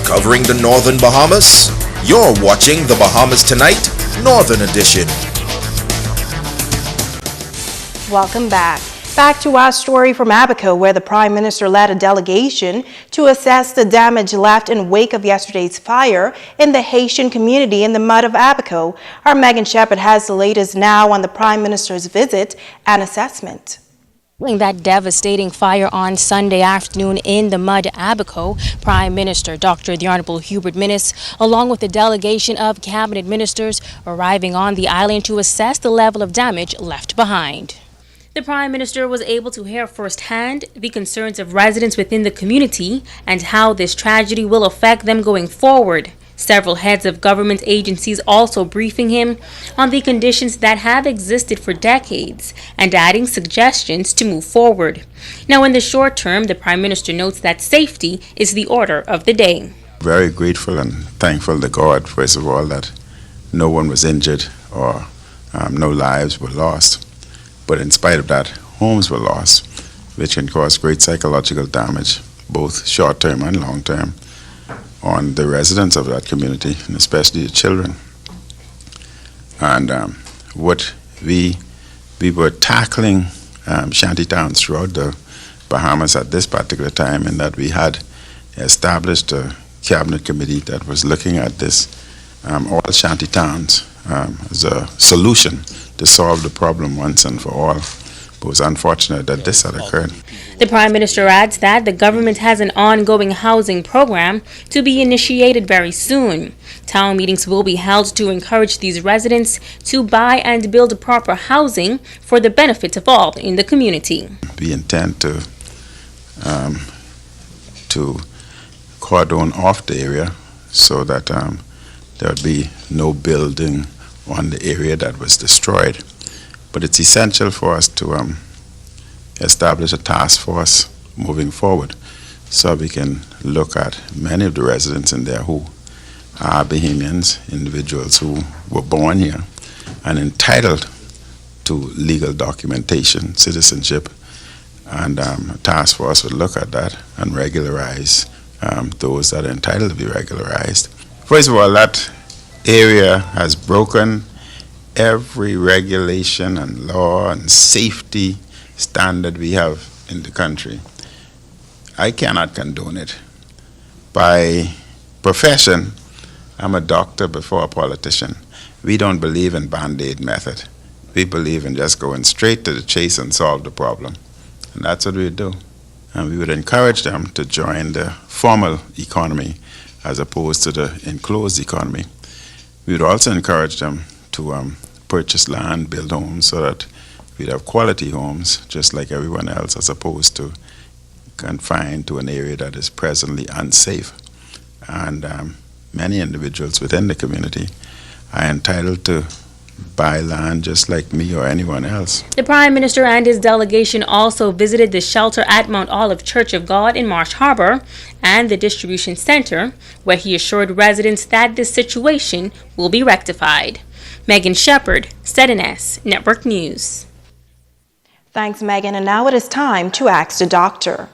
covering the Northern Bahamas. You're watching the Bahamas Tonight, Northern Edition. Welcome back. Back to our story from Abaco, where the Prime Minister led a delegation to assess the damage left in wake of yesterday's fire in the Haitian community in the mud of Abaco. Our Megan Shepard has the latest now on the Prime Minister's visit and assessment. That devastating fire on Sunday afternoon in the mud Abaco, Prime Minister Dr. the Honorable Hubert Minnis, along with a delegation of cabinet ministers, arriving on the island to assess the level of damage left behind. The Prime Minister was able to hear firsthand the concerns of residents within the community and how this tragedy will affect them going forward. Several heads of government agencies also briefing him on the conditions that have existed for decades and adding suggestions to move forward. Now, in the short term, the Prime Minister notes that safety is the order of the day. Very grateful and thankful to God, first of all, that no one was injured or no lives were lost. But in spite of that, homes were lost, which can cause great psychological damage, both short-term and long-term, on the residents of that community, and especially the children. And what we were tackling shanty towns throughout the Bahamas at this particular time, in that we had established a cabinet committee that was looking at this, all shanty towns, as a solution to solve the problem once and for all. But it was unfortunate that this had occurred. The Prime Minister adds that the government has an ongoing housing program to be initiated very soon. Town meetings will be held to encourage these residents to buy and build proper housing for the benefit of all in the community. We intend to cordon off the area so that there would be no building on the area that was destroyed. But it's essential for us to establish a task force moving forward so we can look at many of the residents in there who are Bahamians, individuals who were born here and entitled to legal documentation, citizenship, and a task force would look at that and regularize those that are entitled to be regularized. First of all, that area has broken every regulation and law and safety standard we have in the country. I cannot condone it. By profession, I'm a doctor before a politician. We don't believe in Band-Aid method. We believe in just going straight to the chase and solve the problem. And that's what we do. And we would encourage them to join the formal economy as opposed to the enclosed economy. We would also encourage them to purchase land, build homes, so that we'd have quality homes, just like everyone else, as opposed to confined to an area that is presently unsafe. And many individuals within the community are entitled to buy land just like me or anyone else. The Prime Minister and his delegation also visited the shelter at Mount Olive Church of God in Marsh Harbor and the distribution center, where he assured residents that this situation will be rectified. Megan Shepard, ZNS Network News. Thanks, Megan. And now it is time to Ask the Doctor.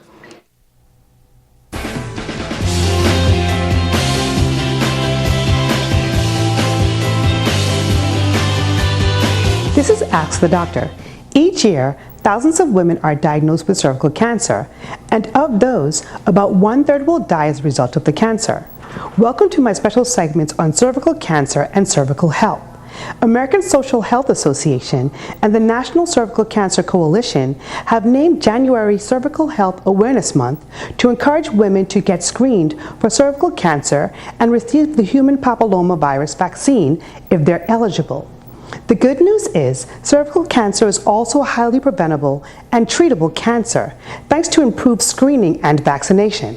This is Ask the Doctor. Each year, thousands of women are diagnosed with cervical cancer, and of those, about 1/3 will die as a result of the cancer. Welcome to my special segments on cervical cancer and cervical health. American Social Health Association and the National Cervical Cancer Coalition have named January Cervical Health Awareness Month to encourage women to get screened for cervical cancer and receive the human papillomavirus vaccine if they're eligible. The good news is cervical cancer is also a highly preventable and treatable cancer thanks to improved screening and vaccination.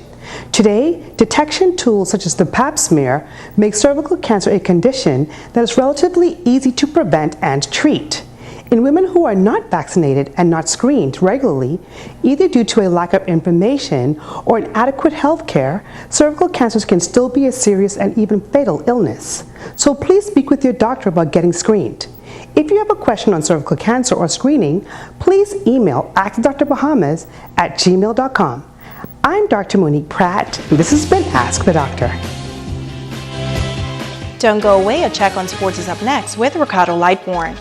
Today, detection tools such as the Pap smear make cervical cancer a condition that is relatively easy to prevent and treat. In women who are not vaccinated and not screened regularly, either due to a lack of information or inadequate health care, cervical cancers can still be a serious and even fatal illness. So please speak with your doctor about getting screened. If you have a question on cervical cancer or screening, please email askdrbahamas@gmail.com. I'm Dr. Monique Pratt, and this has been Ask the Doctor. Don't go away. A check on sports is up next with Ricardo Lightbourne.